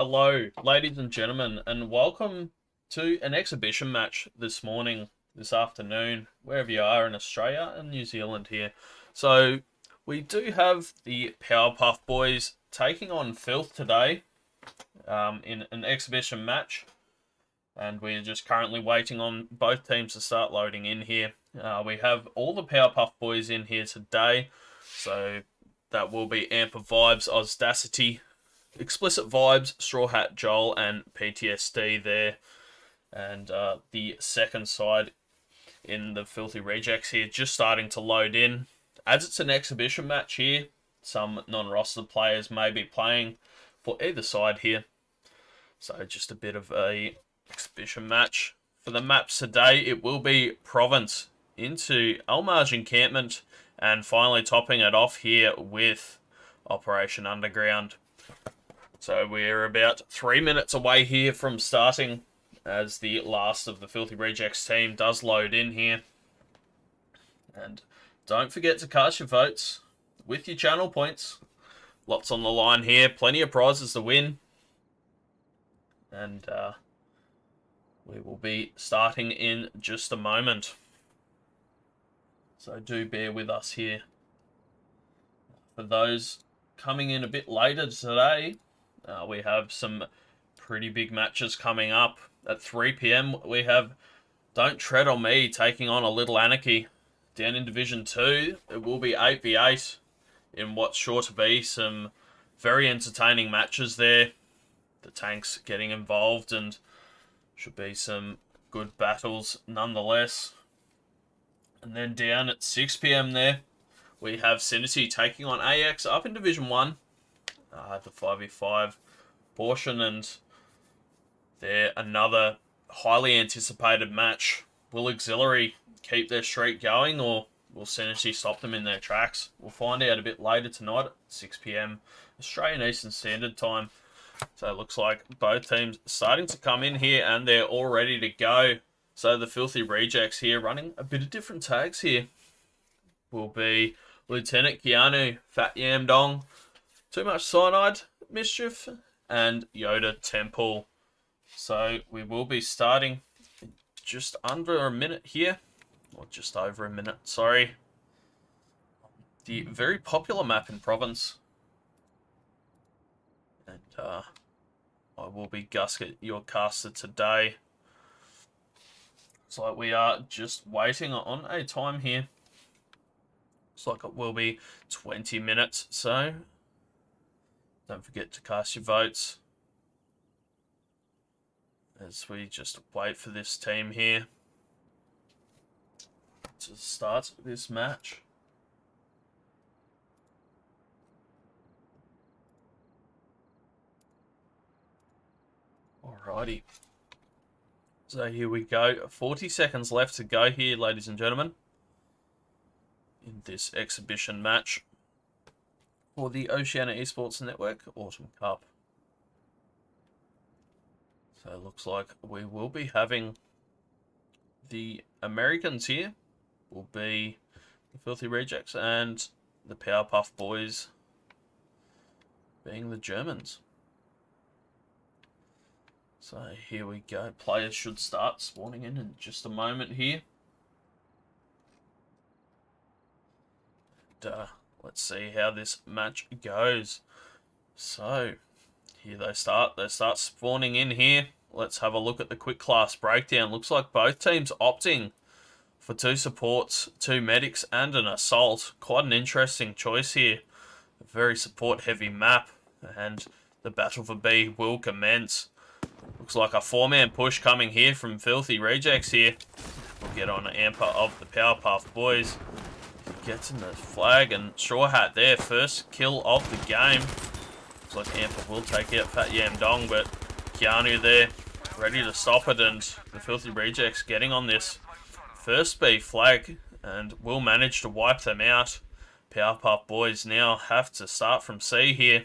Hello, ladies and gentlemen, and welcome to an exhibition match this morning, this afternoon, wherever you are in Australia and New Zealand here. So, we do have the Powerpuff Boys taking on Filth today in an exhibition match, and we're just currently waiting on both teams to start loading in here. We have all the Powerpuff Boys in here today, so that will be Amper Vibes, Ozdacity, Explicit Vibes, Straw Hat Joel, and PTSD there. And the second side in the Filthy Rejects here just starting to load in. As it's an exhibition match here, some non-roster players may be playing for either side here. So just a bit of a exhibition match. For the maps today, it will be Province into Elmarge Encampment, and finally topping it off here with Operation Underground. So we're about 3 minutes away here from starting as the last of the Filthy Rejects team does load in here. And don't forget to cast your votes with your channel points. Lots on the line here, plenty of prizes to win. And we will be starting in just a moment. So do bear with us here. For those coming in a bit later today, we have some pretty big matches coming up. At 3 p.m, we have Don't Tread on Me taking on a Little Anarchy. Down in Division 2, it will be 8v8 in what's sure to be some very entertaining matches there. The tanks getting involved and should be some good battles nonetheless. And then down at 6 p.m. there, we have Synergy taking on AX up in Division 1. The 5v5 portion, and they're another highly anticipated match. Will Auxiliary keep their streak going, or will Synergy stop them in their tracks? We'll find out a bit later tonight at 6 p.m. Australian Eastern Standard Time. So it looks like both teams starting to come in here and they're all ready to go. So the Filthy Rejects here running a bit of different tags here will be Lieutenant Keanu, Fat Yam Dong, Too Much Cyanide, Mischief, and Yoda Temple. So we will be starting just under a minute here, or just over a minute, sorry. The very popular map in Province. And I will be Gusket, your caster today. So we are just waiting on a time here. Looks like it will be 20 minutes, so don't forget to cast your votes as we just wait for this team here to start this match. Alrighty. So here we go. 40 seconds left to go here, ladies and gentlemen, in this exhibition match for the Oceania Esports Network Autumn Cup. So it looks like we will be having the Americans here, will be the Filthy Rejects, and the Powerpuff Boys being the Germans. So here we go. Players should start spawning in just a moment here. And, let's see how this match goes. So here they start. They start spawning in here. Let's have a look at the quick class breakdown. Looks like both teams opting for 2 supports, 2 medics, and an assault. Quite an interesting choice here. A very support-heavy map, and the battle for B will commence. Looks like a 4-man push coming here from Filthy Rejects here. We'll get on Amper of the Powerpuff Boys. Gets in the flag, and Straw Hat there, first kill of the game. Looks like Amper will take out Fat Yam Dong, but Keanu there, ready to stop it, and the Filthy Rejects getting on this first B flag, and will manage to wipe them out. Powerpuff Boys now have to start from C here.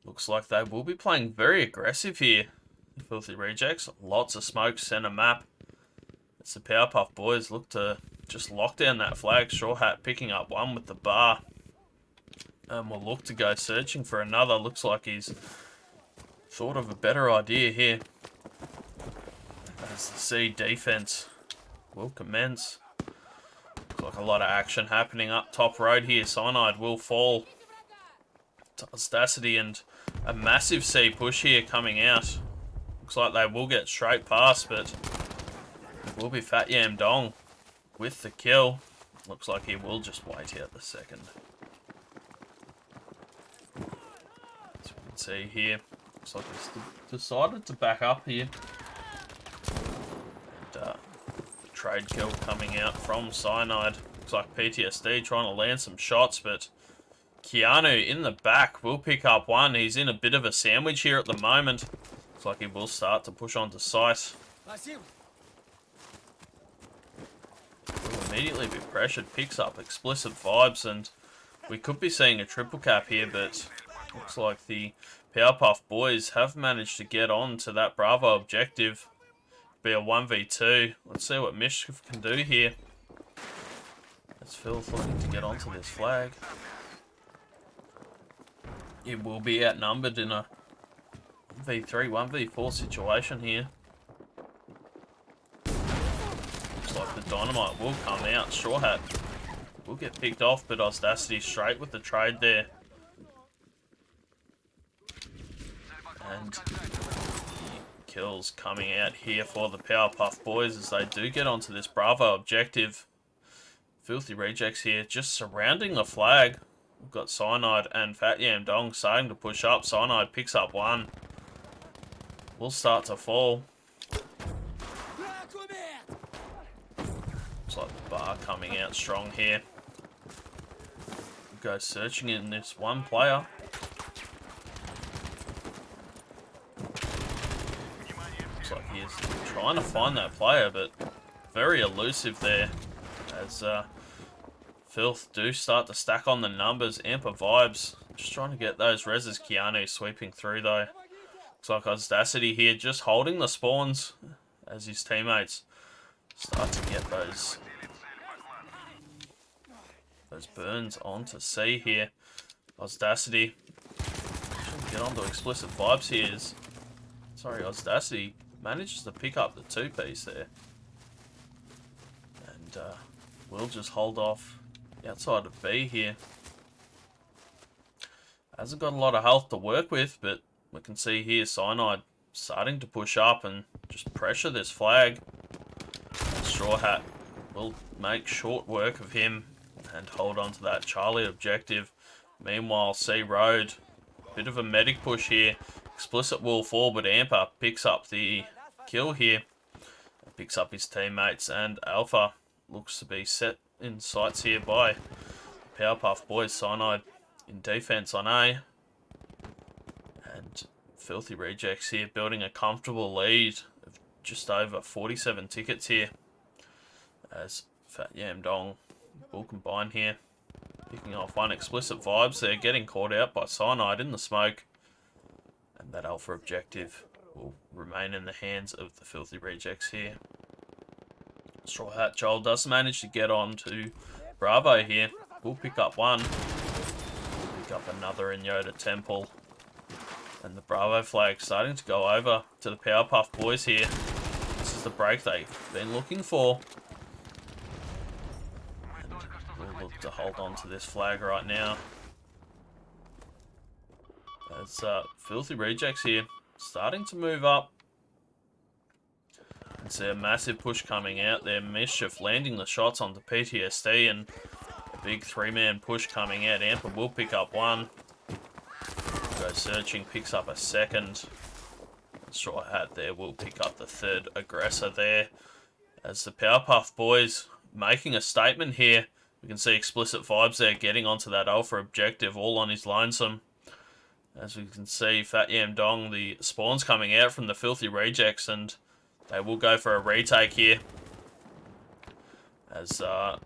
Looks like they will be playing very aggressive here. The Filthy Rejects, lots of smoke, center map. It's the Powerpuff Boys look to just lock down that flag. Straw Hat picking up one with the bar. And we'll look to go searching for another. Looks like he's thought of a better idea here. As the C defense will commence. Looks like a lot of action happening up top road here. Cyanide will fall to Audacity, and a massive C push here coming out. Looks like they will get straight past, but it will be Fat Yam Dong with the kill. Looks like he will just wait out the second. As we can see here, looks like he's decided to back up here. And trade kill coming out from Cyanide. Looks like PTSD trying to land some shots, but Keanu in the back will pick up one. He's in a bit of a sandwich here at the moment. Looks like he will start to push onto site. Will immediately be pressured, picks up Explicit Vibes, and we could be seeing a triple cap here, but looks like the Powerpuff Boys have managed to get on to that Bravo objective. Be a 1v2. Let's see what Mischief can do here. As Phil's looking to get onto this flag. It will be outnumbered in a 1v3, 1v4 situation here. Looks like the Dynamite will come out. Straw Hat will get picked off, but Audacity straight with the trade there. And kills coming out here for the Powerpuff Boys as they do get onto this Bravo objective. Filthy Rejects here just surrounding the flag. We've got Cyanide and Fat Yam Dong starting to push up. Cyanide picks up one. Will start to fall. Looks like the bar coming out strong here. We'll go searching in this one player. Looks like he is trying to find that player, but very elusive there. As Filth do start to stack on the numbers. Amper Vibes just trying to get those reses. Keanu sweeping through though. Looks like Audacity here just holding the spawns as his teammates start to get those burns onto C here. Audacity should get onto Explicit Vibes here. Audacity manages to pick up the two-piece there. And we'll just hold off outside of B here. Hasn't got a lot of health to work with, but we can see here Cyanide starting to push up and just pressure this flag. Straw Hat will make short work of him and hold on to that Charlie objective. Meanwhile, C Road, bit of a medic push here. Explicit will fall, but Amper picks up the kill here. Picks up his teammates, and Alpha looks to be set in sights here by Powerpuff Boys. Cyanide in defense on A. And Filthy Rejects here building a comfortable lead of just over 47 tickets here. As Fat Yam Dong will combine here. Picking off one. Explicit Vibes there, getting caught out by Cyanide in the smoke. And that Alpha objective will remain in the hands of the Filthy Rejects here. Straw Hat Joel does manage to get on to Bravo here. We'll pick up one. Pick up another in Yoda Temple. And the Bravo flag starting to go over to the Powerpuff Boys here. This is the break they've been looking for. And we'll look to hold on to this flag right now. As Filthy Rejects here starting to move up. You can see a massive push coming out there. Mischief landing the shots onto PTSD, and a big three-man push coming out. Amper will pick up one. Go searching, picks up a second. Straw Hat there will pick up the third aggressor there. As the Powerpuff Boys making a statement here. We can see Explicit Vibes there getting onto that Alpha objective all on his lonesome. As we can see, Fat Yam Dong, the spawns coming out from the Filthy Rejects, and they will go for a retake here. As a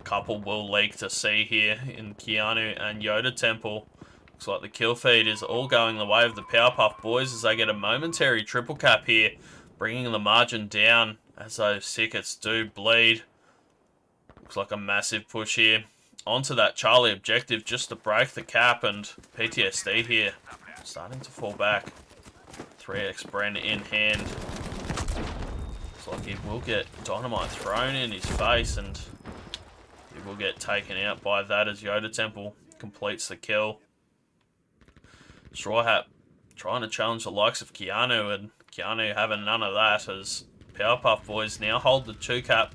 couple will leak to C here in Keanu and Yoda Temple. Looks like the kill feed is all going the way of the Powerpuff Boys as they get a momentary triple cap here, bringing the margin down as those tickets do bleed. Looks like a massive push here. onto that Charlie objective just to break the cap, and PTSD here starting to fall back. 3x Bren in hand. Looks like he will get dynamite thrown in his face, and he will get taken out by that as Yoda Temple completes the kill. Straw Hat trying to challenge the likes of Keanu, and Keanu having none of that as Powerpuff Boys now hold the 2 cap.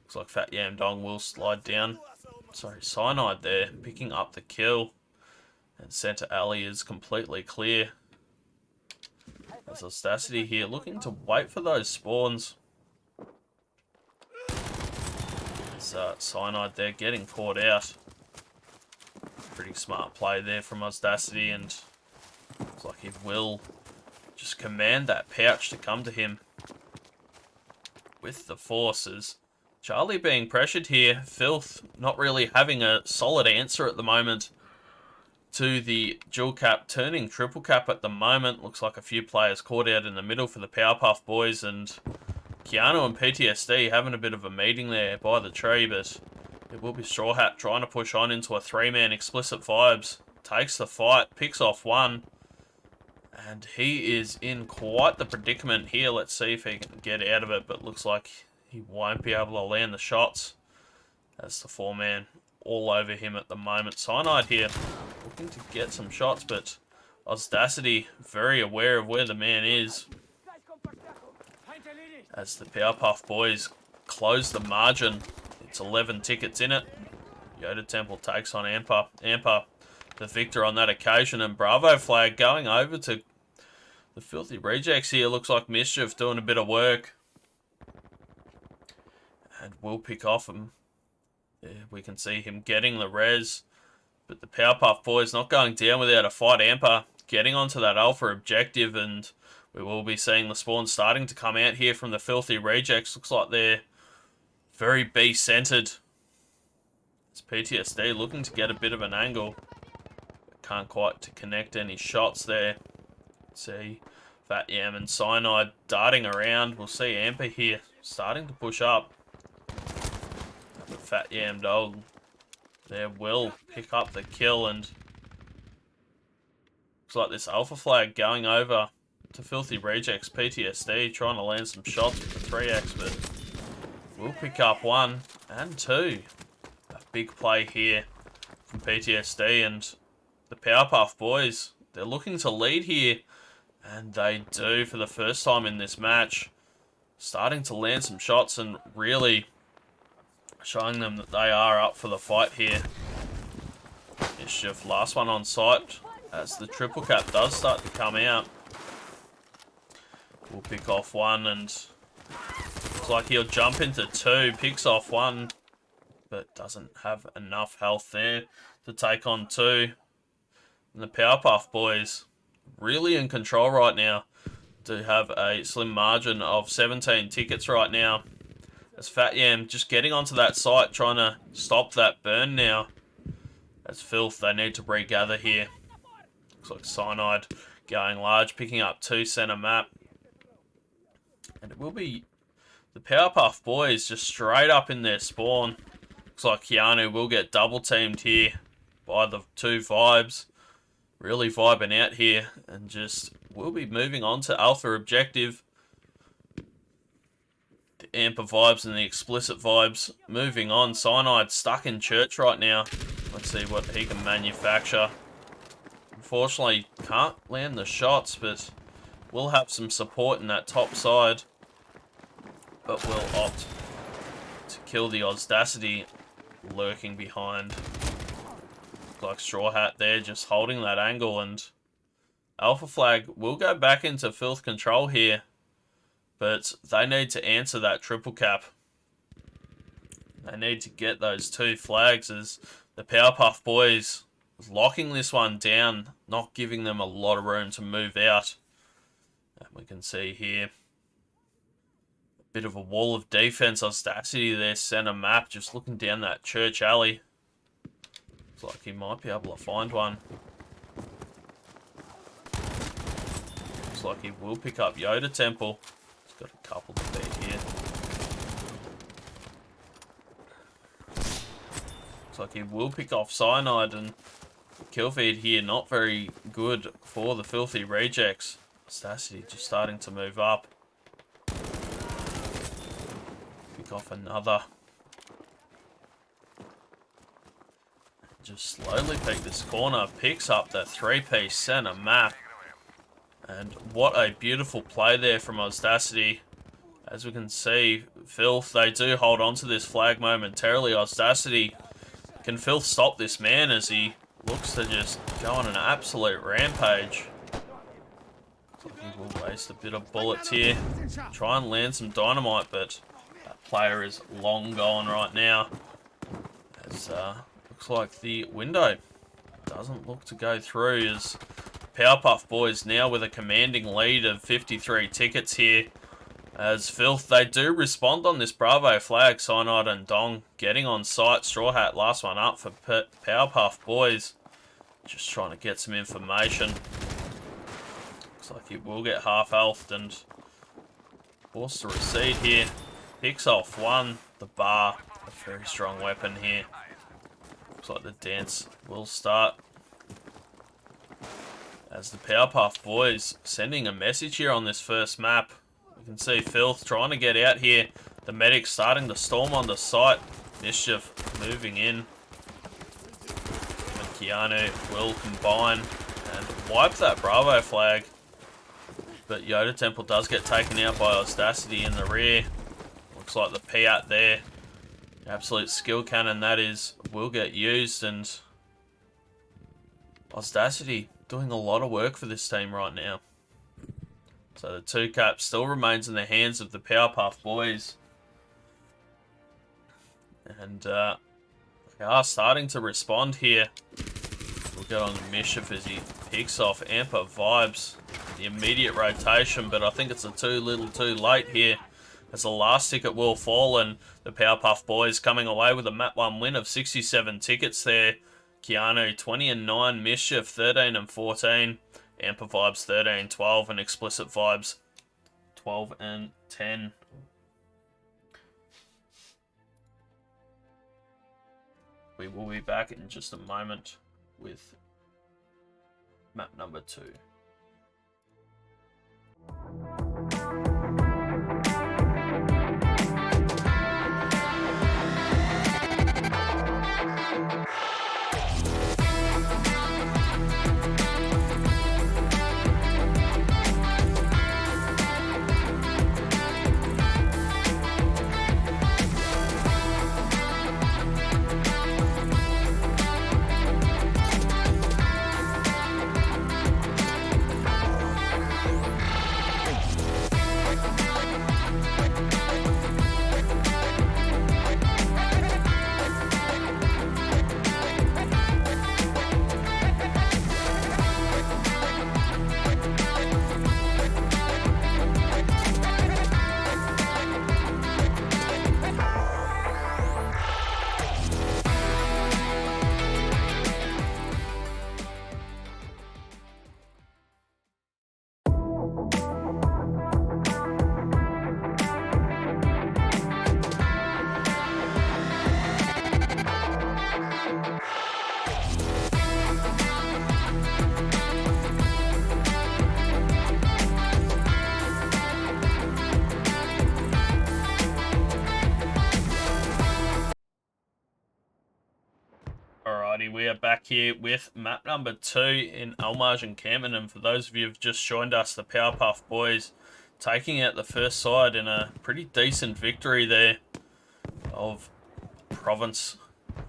Looks like Fat Yam Dong will slide down. Sorry, Cyanide there picking up the kill. And Center Alley is completely clear. There's Audacity here looking to wait for those spawns. There's Cyanide there getting caught out. Pretty smart play there from Audacity, and looks like he will just command that pouch to come to him with the forces. Charlie being pressured here. Filth not really having a solid answer at the moment to the dual cap, turning triple cap at the moment. Looks like a few players caught out in the middle for the Powerpuff Boys, and Keanu and PTSD having a bit of a meeting there by the tree, but it will be Straw Hat trying to push on into a 3-man Explicit Vibes. Takes the fight, picks off one, and he is in quite the predicament here. Let's see if he can get out of it, but looks like he won't be able to land the shots as the 4-man all over him at the moment. Cyanide here looking to get some shots, but Audacity very aware of where the man is as the Powerpuff Boys close the margin. It's 11 tickets in it. Yoda Temple takes on Amper. Amper, the victor on that occasion, and Bravo flag going over to the Filthy Rejects here. Looks like Mischief doing a bit of work, and we'll pick off him. Yeah, we can see him getting the res, but the Powerpuff Boys not going down without a fight. Amper getting onto that alpha objective, and we will be seeing the spawns starting to come out here from the Filthy Rejects. Looks like they're very B-centered. It's PTSD looking to get a bit of an angle, but can't quite to connect any shots there. See Fat Yam and Cyanide darting around. We'll see Amper here starting to push up. The Fat Yam Dog there will pick up the kill, and looks like this alpha flag going over to Filthy Rejects. PTSD trying to land some shots with the 3x, but we'll pick up 1 and 2. A big play here from PTSD, and the Powerpuff Boys, they're looking to lead here, and they do for the first time in this match. Starting to land some shots and really showing them that they are up for the fight here. Mischief, last one on site as the triple cap does start to come out. We'll pick off 1, and looks like he'll jump into 2, picks off 1, but doesn't have enough health there to take on 2. And the Powerpuff Boys really in control right now. Do have a slim margin of 17 tickets right now. As Fat Yam just getting onto that site, trying to stop that burn now. As Filth, they need to regather here. Looks like Cyanide going large, picking up 2 center map. And it will be the Powerpuff Boys just straight up in their spawn. Looks like Keanu will get double teamed here by the 2 vibes. Really vibing out here, and just will be moving on to alpha objective. The Amper vibes and the Explicit vibes moving on. Cyanide stuck in church right now. Let's see what he can manufacture. Unfortunately, can't land the shots, but will have some support in that top side. But will opt to kill the Audacity lurking behind. Like Straw Hat there just holding that angle, and Alpha Flag will go back into Filth control here, but they need to answer that triple cap. They need to get those 2 flags as the Powerpuff Boys locking this one down, not giving them a lot of room to move out. And we can see here a bit of a wall of defense. Audacity there, center map, just looking down that church alley. Looks like he might be able to find one. Looks like he will pick up Yoda Temple. He's got a couple to beat here. Looks like he will pick off Cyanide, and kill feed here not very good for the Filthy Rejects. Stacity just starting to move up. Pick off another. Just slowly peek this corner. Picks up that 3-piece center map. And what a beautiful play there from Ozdacity. As we can see, Filth, they do hold on to this flag momentarily. Ozdacity, can Filth stop this man as he looks to just go on an absolute rampage? He will waste a bit of bullets here. Try and land some dynamite, but that player is long gone right now. As looks like the window doesn't look to go through, as Powerpuff Boys now with a commanding lead of 53 tickets here. As Filth, they do respond on this Bravo flag. Cyanide and Dong getting on site. Straw Hat, last one up for Powerpuff Boys. Just trying to get some information. Looks like he will get half-healthed and forced to recede here. Picks off one. The bar, a very strong weapon here. Looks like the dance will start. As the Powerpuff Boys sending a message here on this first map. You can see Filth trying to get out here. The medics starting to storm on the site. Mischief moving in. And Keanu will combine and wipe that Bravo flag. But Yoda Temple does get taken out by Ozdacity in the rear. Looks like the P-At there. Absolute skill cannon that is will get used, and Ozdacity doing a lot of work for this team right now. So the 2-cap still remains in the hands of the Powerpuff Boys. And they are starting to respond here. We'll get on the Mischief as he picks off Amper Vibes. The immediate rotation, but I think it's a too little too late here. As the last ticket will fall, and the Powerpuff Boys coming away with a Map 1 win of 67 tickets there. Keanu 20-9, Mischief 13-14, Amper Vibes 13-12, and Explicit Vibes 12-10. We will be back in just a moment with map number 2. We are back here with map number 2 in Almage encampment, and for those of you who've just joined us, the Powerpuff Boys taking out the first side in a pretty decent victory there of Province.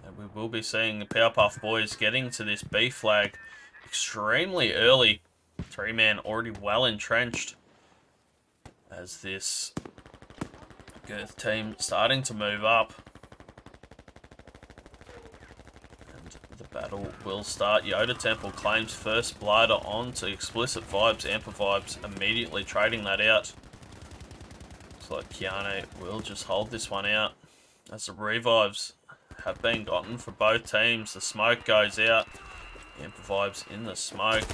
And we will be seeing the Powerpuff Boys getting to this B flag extremely early. 3-man already well entrenched, as this Girth team starting to move up. The battle will start. Yoda Temple claims first blighter on to Explicit Vibes. Amper Vibes immediately trading that out. Looks like Keanu will just hold this one out, as the revives have been gotten for both teams. The smoke goes out. Amper Vibes in the smoke.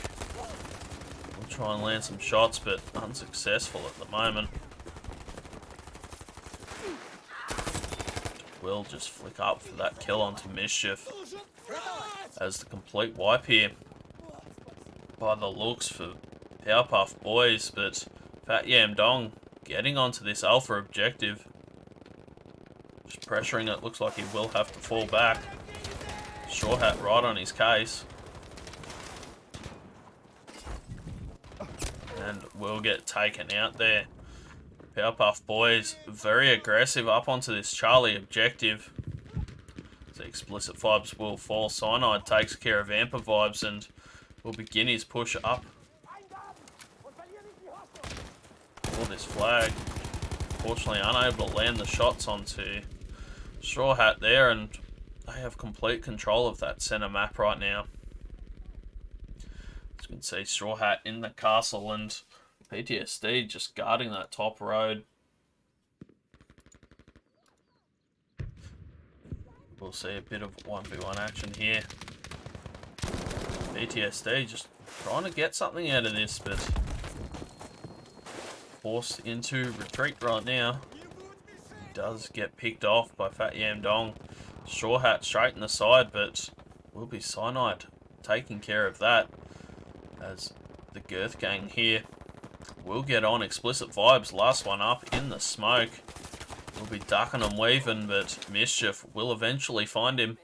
We'll try and land some shots, but unsuccessful at the moment. will just flick up for that kill onto Mischief. As the complete wipe here by the looks for Powerpuff Boys, but Fat Yam Dong getting onto this Alpha objective. Just pressuring it, looks like he will have to fall back. Straw Hat right on his case. And will get taken out there. Powerpuff Boys very aggressive up onto this Charlie objective. So Explicit Vibes will fall. Cyanide takes care of Amper Vibes and will begin his push up for this flag. Fortunately unable to land the shots onto Straw Hat there, and they have complete control of that center map right now. As you can see, Straw Hat in the castle and PTSD just guarding that top road. We'll see a bit of 1v1 action here. PTSD just trying to get something out of this, but forced into retreat right now. He does get picked off by Fat Yam Dong. Straw Hat straight in the side, but will be Cyanide taking care of that, as the Girth Gang here will get on. Explicit Vibes, last one up in the smoke. Will be ducking and weaving, but Mischief will eventually find him.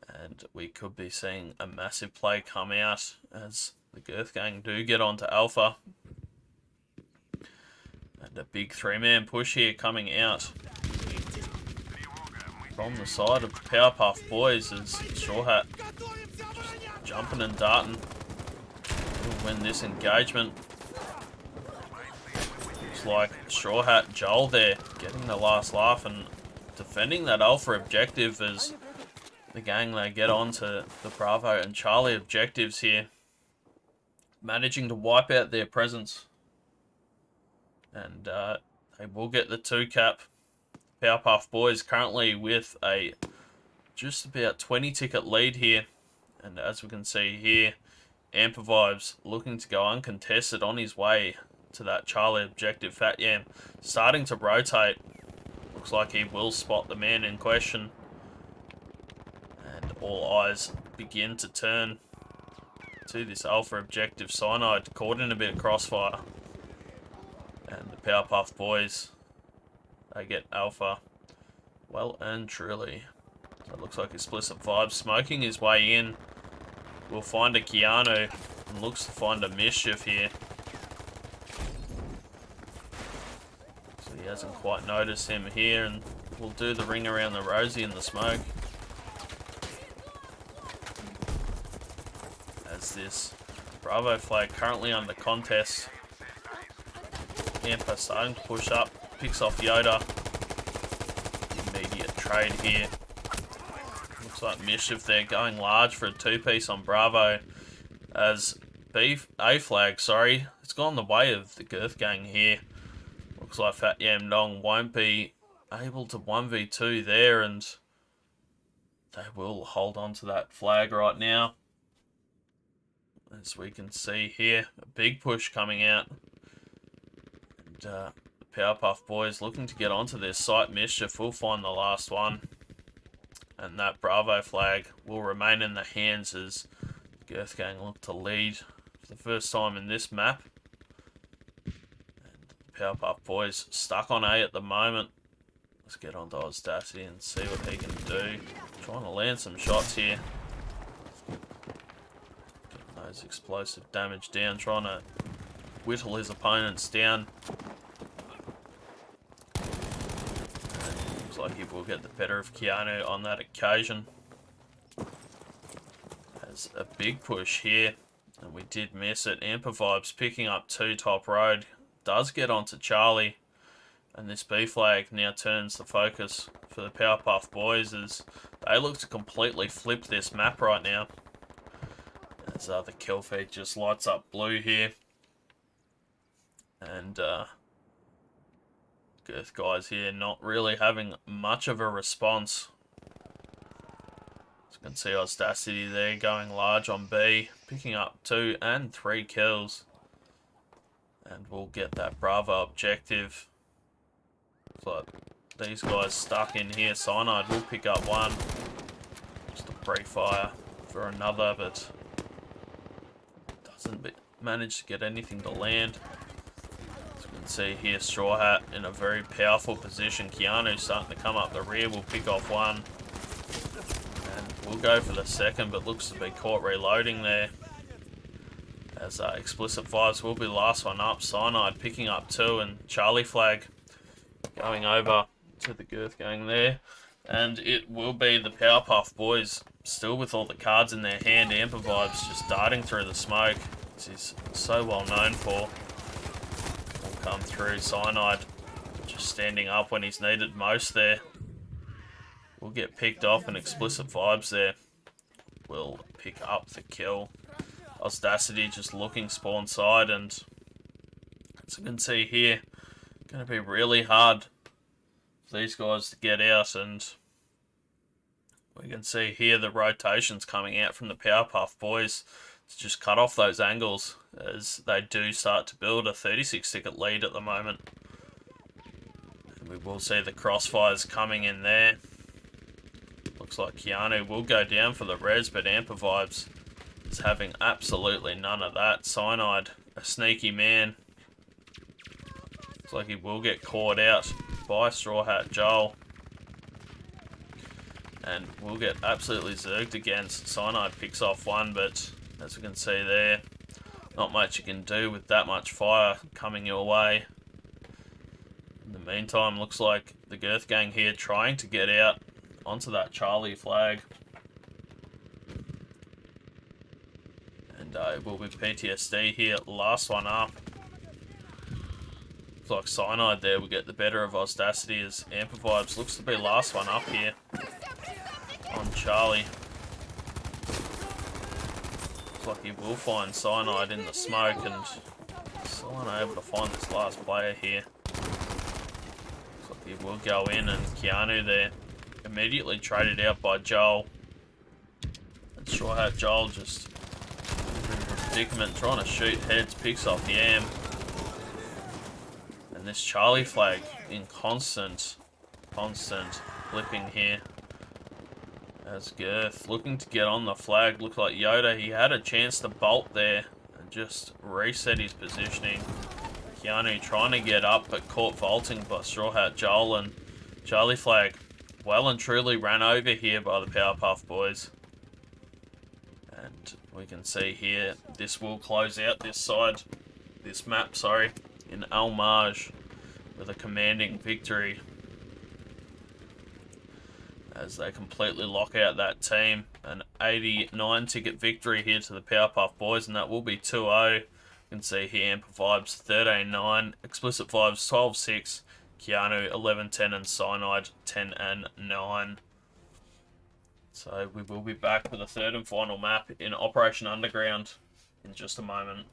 And we could be seeing a massive play come out as the Girth Gang do get onto Alpha. And a big three-man push here coming out from the side of the Powerpuff Boys as Straw Hat just jumping and darting. Will win this engagement. Looks like Straw Hat Joel there getting the last laugh and defending that Alpha objective as the gang, they get on to the Bravo and Charlie objectives here. Managing to wipe out their presence. And they will get the 2-cap. Powerpuff Boys currently with a just about 20 ticket lead here. And as we can see here, Amper Vibes looking to go uncontested on his way to that Charlie objective. Fat Yam starting to rotate. Looks like he will spot the man in question. And all eyes begin to turn to this Alpha objective. Cyanide caught in a bit of crossfire. And the Powerpuff Boys, they get Alpha well and truly. So it looks like Explicit Vibes smoking his way in. We'll find a Keanu and looks to find a Mischief here. So he hasn't quite noticed him here, and we'll do the ring around the rosy in the smoke. As this Bravo flag currently under contest. Amper starting to push up, picks off Yoda. Immediate trade here. Looks like Mischief there going large for a 2-piece on Bravo. As A flag, sorry, it's gone the way of the Girth Gang here. Looks like Fat Yam Dong won't be able to 1v2 there, and they will hold on to that flag right now. As we can see here, a big push coming out. And the Powerpuff Boys looking to get onto their site. Mischief will find the last one. And that Bravo flag will remain in the hands as the Girth Gang look to lead for the first time in this map. And the Powerpuff Boys stuck on A at the moment. Let's get onto Ozdassy and see what he can do. Trying to land some shots here. Getting those explosive damage down. Trying to whittle his opponents down. Looks like he will get the better of Keanu on that occasion. Has a big push here, and we did miss it. Amper Vibes picking up 2 top road. Does get onto Charlie, and this B flag now turns the focus for the Powerpuff Boys as they look to completely flip this map right now. As the kill feed just lights up blue here. And Girth guys here not really having much of a response. As you can see, Ozdassy there going large on B, picking up 2 and 3 kills. And we'll get that Bravo objective. So these guys stuck in here. Cyanide will pick up one. Just a pre-fire for another, but doesn't manage to get anything to land. As you can see here, Straw Hat in a very powerful position. Keanu's starting to come up the rear. Will pick off one. And we'll go for the second, but looks to be caught reloading there. As Explicit Vibes will be last one up. Cyanide picking up two, and Charlie Flag going over to the Girth Gang there. And it will be the Powerpuff Boys, still with all the cards in their hand. Amper Vibes just darting through the smoke. This is so well known for. Will come through. Cyanide just standing up when he's needed most there. Will get picked off, and Explicit Vibes there will pick up the kill. Audacity just looking spawn side, and as you can see here, going to be really hard for these guys to get out, and we can see here the rotations coming out from the Powerpuff Boys to just cut off those angles as they do start to build a 36 ticket lead at the moment. And we will see the crossfires coming in there. Looks like Keanu will go down for the res, but Amper Vibes is having absolutely none of that. Cyanide, a sneaky man. Looks like he will get caught out by Straw Hat Joel. And will get absolutely zerged against. Cyanide picks off one, but as we can see there, not much you can do with that much fire coming your way. In the meantime, looks like the Girth Gang here trying to get out onto that Charlie Flag. And it will be PTSD here, last one up. Looks like Cyanide there will get the better of Audacity as Amper Vibes looks to be last one up here on Charlie. Looks like he will find Cyanide in the smoke, and still unable to find this last player here. Looks like he will go in, and Keanu there immediately traded out by Joel. And Straw Hat Joel just in a predicament, trying to shoot heads, picks off Yam. And this Charlie Flag in constant flipping here. As Girth looking to get on the flag. Looked like Yoda, he had a chance to bolt there and just reset his positioning. Keanu trying to get up, but caught vaulting by Straw Hat Joel, and Charlie Flag well and truly ran over here by the Powerpuff Boys. And we can see here, this will close out this map, in Al Marj with a commanding victory, as they completely lock out that team. An 89 ticket victory here to the Powerpuff Boys, and that will be 2-0. You can see here Amper Vibes 13-9, Explicit Vibes 12-6, Keanu 11-10, and Cyanide 10-9. So we will be back for the third and final map in Operation Underground in just a moment.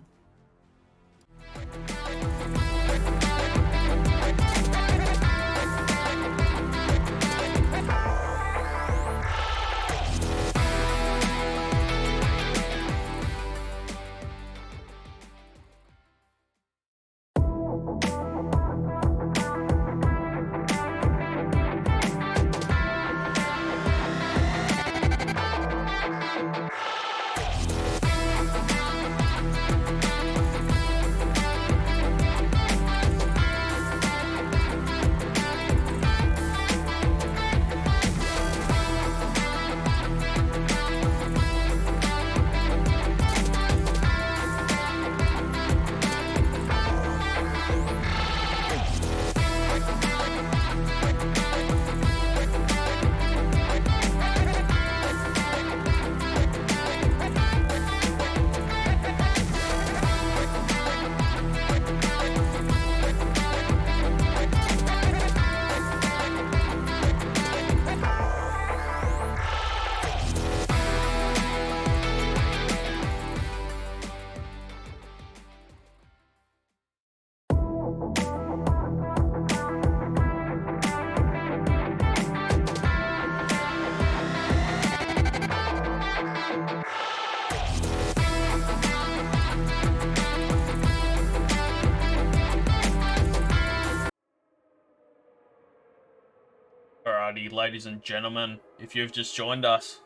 Alrighty, ladies and gentlemen, if you've just joined us,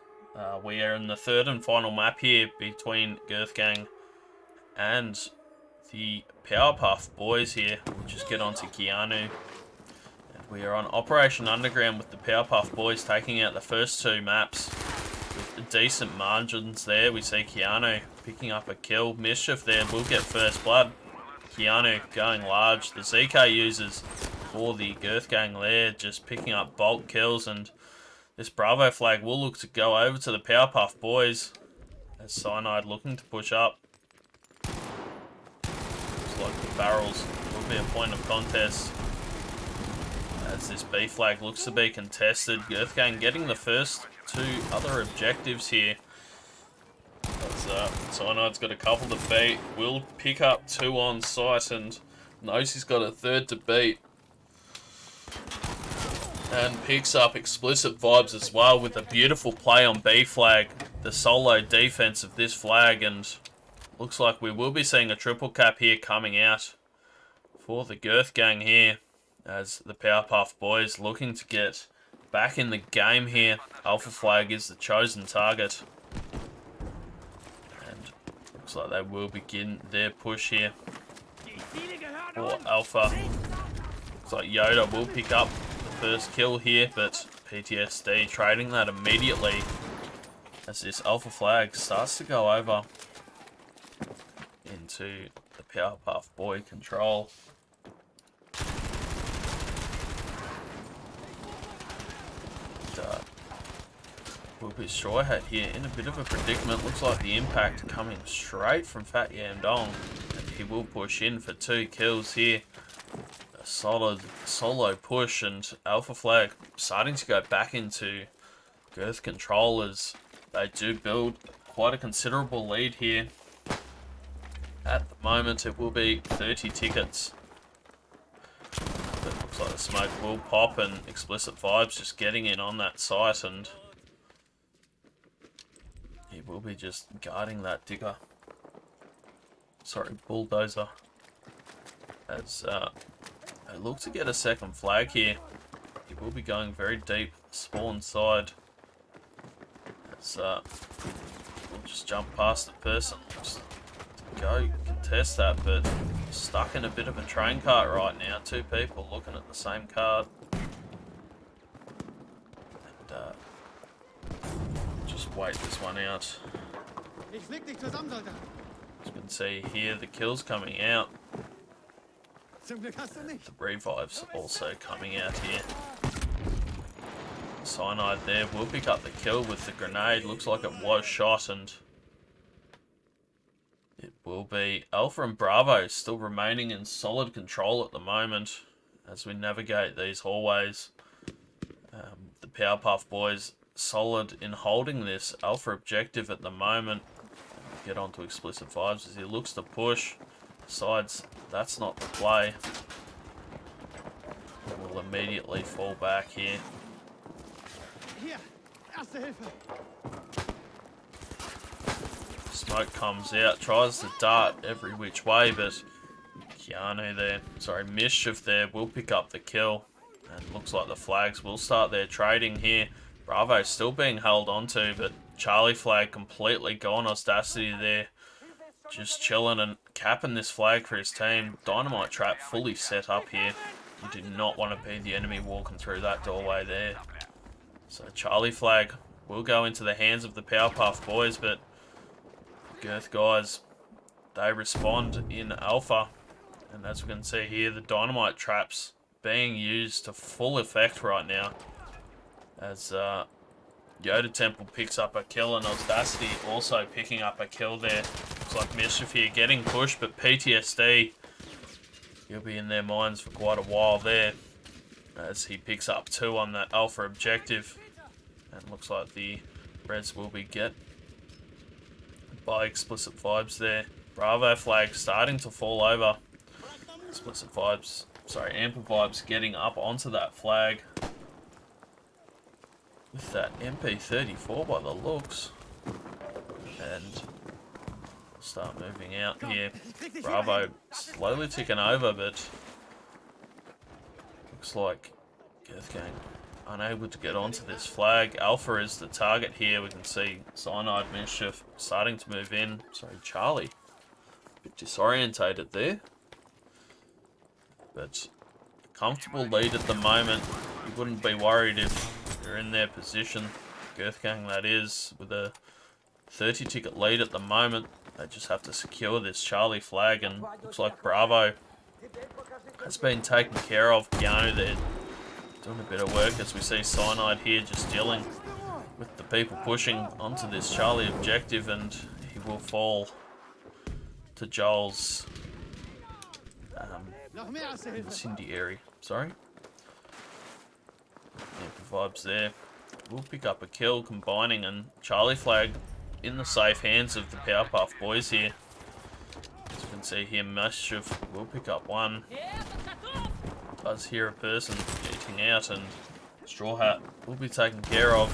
we are in the third and final map here between Girthgang and the Powerpuff Boys here. We'll just get onto Keanu. And we are on Operation Underground with the Powerpuff Boys taking out the first two maps with decent margins there. We see Keanu picking up a kill. Mischief there will get first blood. Keanu going large. The ZK users for the Girthgang there just picking up bulk kills, and this Bravo flag will look to go over to the Powerpuff Boys as Cyanide looking to push up. Looks like the barrels will be a point of contest as this B flag looks to be contested. Girthgang getting the first two other objectives here. Cyanide's got a couple to beat. Will pick up two on site and knows he's got a third to beat. And picks up Explicit Vibes as well with a beautiful play on B flag. The solo defense of this flag, and looks like we will be seeing a triple cap here coming out for the Girthgang here as the Powerpuff Boys looking to get back in the game here. Alpha flag is the chosen target. And looks like they will begin their push here for Alpha. Looks like Yoda will pick up first kill here, but PTSD trading that immediately as this Alpha flag starts to go over into the Powerpuff Boy control. Will be Straw Hat here in a bit of a predicament. Looks like the impact coming straight from Fat Yam Dong, and he will push in for 2 kills here. Solid solo push, and Alpha flag starting to go back into Girth control as they do build quite a considerable lead here. At the moment it will be 30 tickets. But it looks like the smoke will pop, and Explicit Vibes just getting in on that site, and he will be just guarding that digger. Sorry, bulldozer. As they look to get a second flag here. He will be going very deep spawn side. As we'll just jump past the person. Just go contest that, but stuck in a bit of a train cart right now. 2 people looking at the same card. And just wait this one out. As you can see here, the kills coming out. The revives also coming out here. Cyanide there will pick up the kill with the grenade. Looks like it was shot, and it will be Alpha and Bravo still remaining in solid control at the moment as we navigate these hallways. The Powerpuff Boys solid in holding this Alpha objective at the moment. Get onto Explicit Vibes as he looks to push. Besides, that's not the play. We'll immediately fall back here. Smoke comes out, tries to dart every which way, but Mischief there will pick up the kill. And looks like the flags will start their trading here. Bravo still being held onto, but Charlie flag completely gone. Audacity there. Just chilling and capping this flag for his team. Dynamite trap fully set up here. You do not want to be the enemy walking through that doorway there. So Charlie flag will go into the hands of the Powerpuff Boys, but Girth guys, they respond in Alpha. And as we can see here, the dynamite traps being used to full effect right now. As Yoda Temple picks up a kill, and Audacity also picking up a kill there. Looks like Mischief here getting pushed, but PTSD, he'll be in their minds for quite a while there as he picks up 2 on that Alpha objective. And looks like the Reds will be get by Explicit Vibes there. Bravo flag starting to fall over. Explicit Vibes, Amper Vibes getting up onto that flag with that MP34 by the looks. And we'll start moving out here. Bravo slowly ticking over, but looks like Girthgang unable to get onto this flag. Alpha is the target here. We can see Cyanide, Mischief starting to move in. Sorry, Charlie. A bit disorientated there. But comfortable lead at the moment. You wouldn't be worried if you're in their position. Girth Gang, that is, with a 30 ticket lead at the moment. They just have to secure this Charlie flag, and looks like Bravo has been taken care of. Keanu there doing a bit of work as we see Cyanide here just dealing with the people pushing onto this Charlie objective, and he will fall to Joel's incendiary. Sorry. Yeah, vibes there. We'll pick up a kill combining, and Charlie flag in the safe hands of the Powerpuff Boys here. As you can see here, Mischief will pick up one. Does hear a person eating out, and Straw Hat will be taken care of.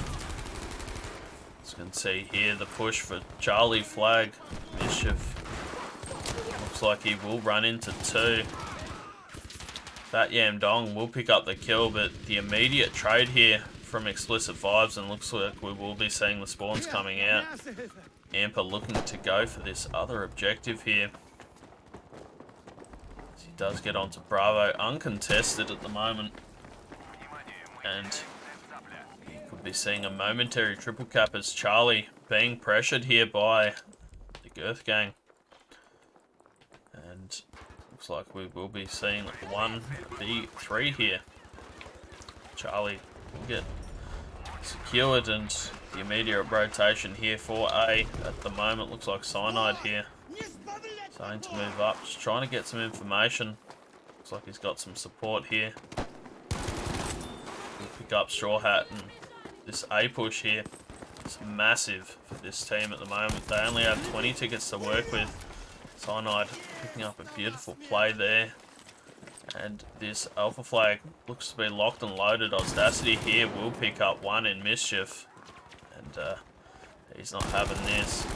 As you can see here, the push for Charlie flag. Mischief looks like he will run into two. That Yam Dong will pick up the kill, but the immediate trade here from Explicit Vibes, and looks like we will be seeing the spawns coming out. Amper looking to go for this other objective here. He does get onto Bravo, uncontested at the moment, and you could be seeing a momentary triple cap as Charlie being pressured here by the Girth Gang. And looks like we will be seeing 1v3 here. Charlie will get secured, and the immediate rotation here for A at the moment looks like Cyanide here. Starting to move up, just trying to get some information. Looks like he's got some support here. We'll pick up Straw Hat, and this A push here is massive for this team at the moment. They only have 20 tickets to work with. Cyanide picking up a beautiful play there. And this Alpha flag looks to be locked and loaded. Audacity here will pick up one in Mischief. And he's not having this.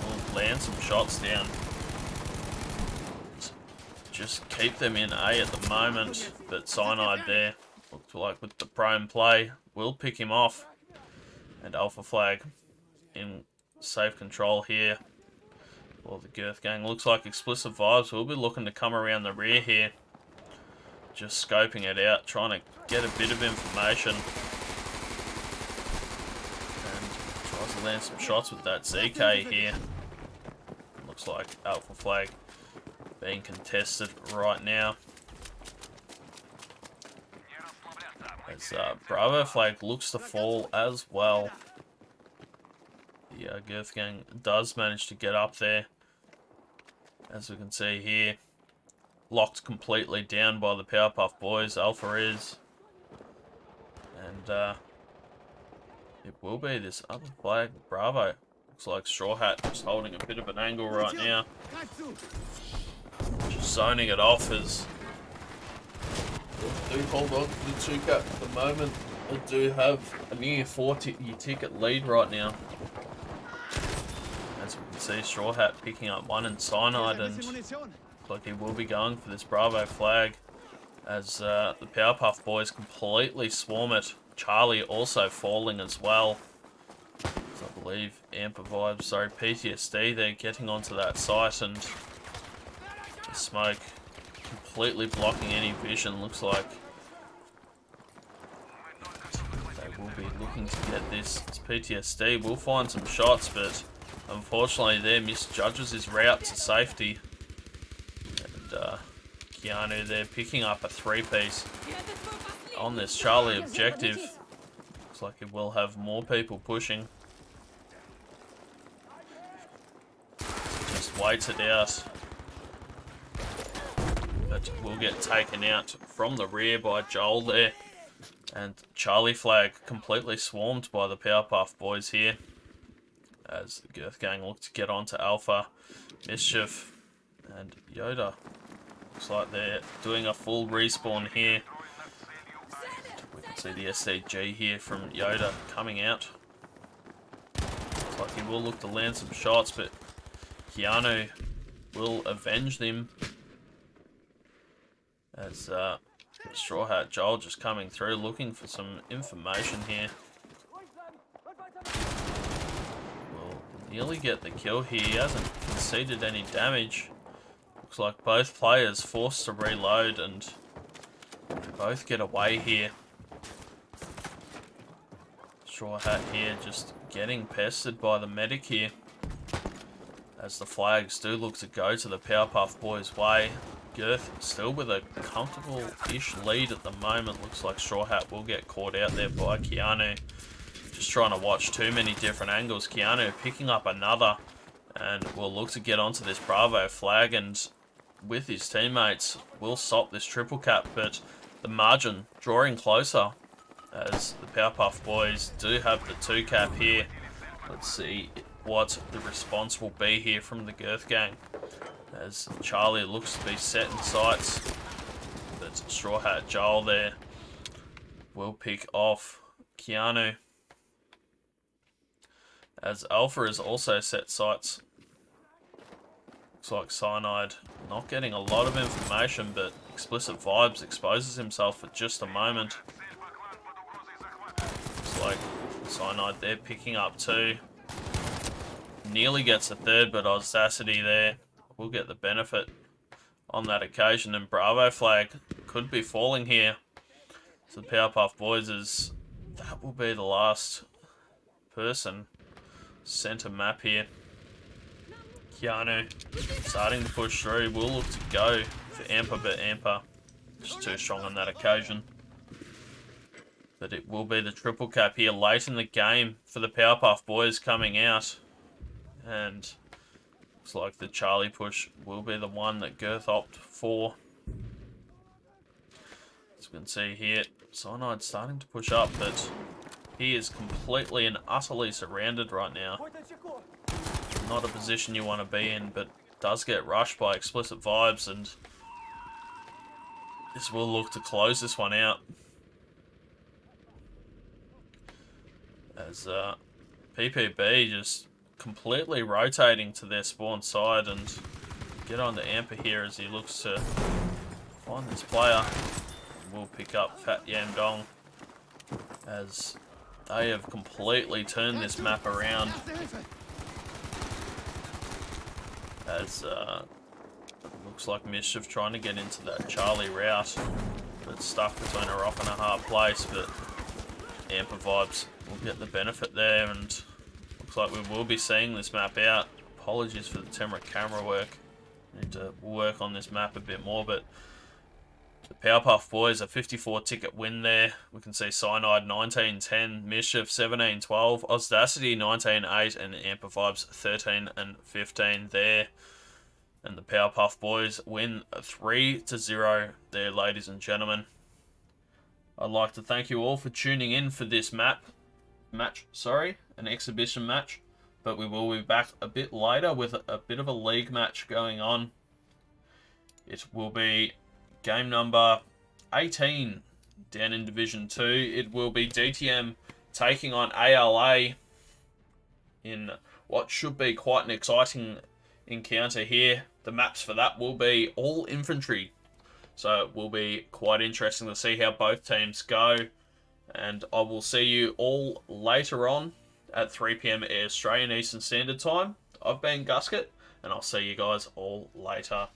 We'll land some shots down. Just keep them in A at the moment. But Cyanide there, looks like with the prone play, will pick him off. And Alpha flag in safe control here. Well, the Girth Gang looks like Explicit Vibes will be looking to come around the rear here. Just scoping it out, trying to get a bit of information. And tries to land some shots with that ZK here. Looks like Alpha flag being contested right now. As Bravo flag looks to fall as well. The Girth Gang does manage to get up there. As we can see here, locked completely down by the Powerpuff Boys. Alpha is. And it will be this other flag, Bravo. Looks like Straw Hat just holding a bit of an angle right now. Just zoning it off as do hold on to the 2 cap at the moment. I do have a near 40 ticket lead right now. As we can see, Straw Hat picking up one in Cyanide, and looks like he will be going for this Bravo flag as the Powerpuff Boys completely swarm it. Charlie also falling as well. As I believe Amper Vibes, sorry, PTSD, they're getting onto that site, and the smoke completely blocking any vision. Looks like they will be looking to get this. It's PTSD will find some shots, but unfortunately there misjudges his route to safety. And Keanu there picking up a 3-piece on this Charlie objective. Looks like he will have more people pushing. Just waits it out. But will get taken out from the rear by Joel there. And Charlie flag completely swarmed by the Powerpuff Boys here. As the Girth Gang look to get onto Alpha, Mischief, and Yoda. Looks like they're doing a full respawn here. We can see the SCG here from Yoda coming out. Looks like he will look to land some shots, but Keanu will avenge them. As Straw Hat Joel just coming through, looking for some information here. Will nearly get the kill here. He hasn't conceded any damage. Looks like both players forced to reload and both get away here. Straw Hat here just getting pestered by the medic here, as the flags do look to go to the Powerpuff Boys' way. Girth still with a comfortable-ish lead at the moment. Looks like Straw Hat will get caught out there by Keanu. Just trying to watch too many different angles. Keanu picking up another, and will look to get onto this Bravo flag, and with his teammates will stop this triple cap, but the margin drawing closer as the Powerpuff Boys do have the 2 cap here. Let's see what the response will be here from the Girth gang, as Charlie looks to be set in sights, but Straw Hat Joel there will pick off Keanu, as Alpha is also set sights. Looks like Cyanide not getting a lot of information, but Explicit Vibes exposes himself for just a moment. Looks like Cyanide there picking up 2. Nearly gets a 3rd, but Audacity there will get the benefit on that occasion, and Bravo flag could be falling here. So the Powerpuff Boys, that will be the last person center map here. Keanu starting to push through, will look to go for Amper, but Amper just too strong on that occasion. But it will be the triple cap here late in the game for the Powerpuff Boys coming out. And looks like the Charlie push will be the one that Girth opt for. As we can see here, Cyanide starting to push up, but he is completely and utterly surrounded right now. Not a position you want to be in, but does get rushed by Explicit Vibes, and this will look to close this one out. As PPB just completely rotating to their spawn side, and get on to Amper here as he looks to find this player. We'll pick up Fat Yam Dong, as they have completely turned this map around. As looks like Mischief trying to get into that Charlie route, but stuck between a rock and a hard place. But Amper Vibes will get the benefit there, and looks like we will be seeing this map out. Apologies for the camera work. Need to work on this map a bit more, but the Powerpuff Boys a 54 ticket win there. We can see Cyanide 19-10, Mischief 17-12, Audacity 19-8, and Amper Vibes 13-15 there. And the Powerpuff Boys win 3-0 there, ladies and gentlemen. I'd like to thank you all for tuning in for this an exhibition match. But we will be back a bit later with a bit of a league match going on. It will be game number 18 down in Division 2. It will be DTM taking on ALA in what should be quite an exciting encounter here. The maps for that will be all infantry, so it will be quite interesting to see how both teams go. And I will see you all later on at 3 PM Australian Eastern Standard Time. I've been Gusket, and I'll see you guys all later.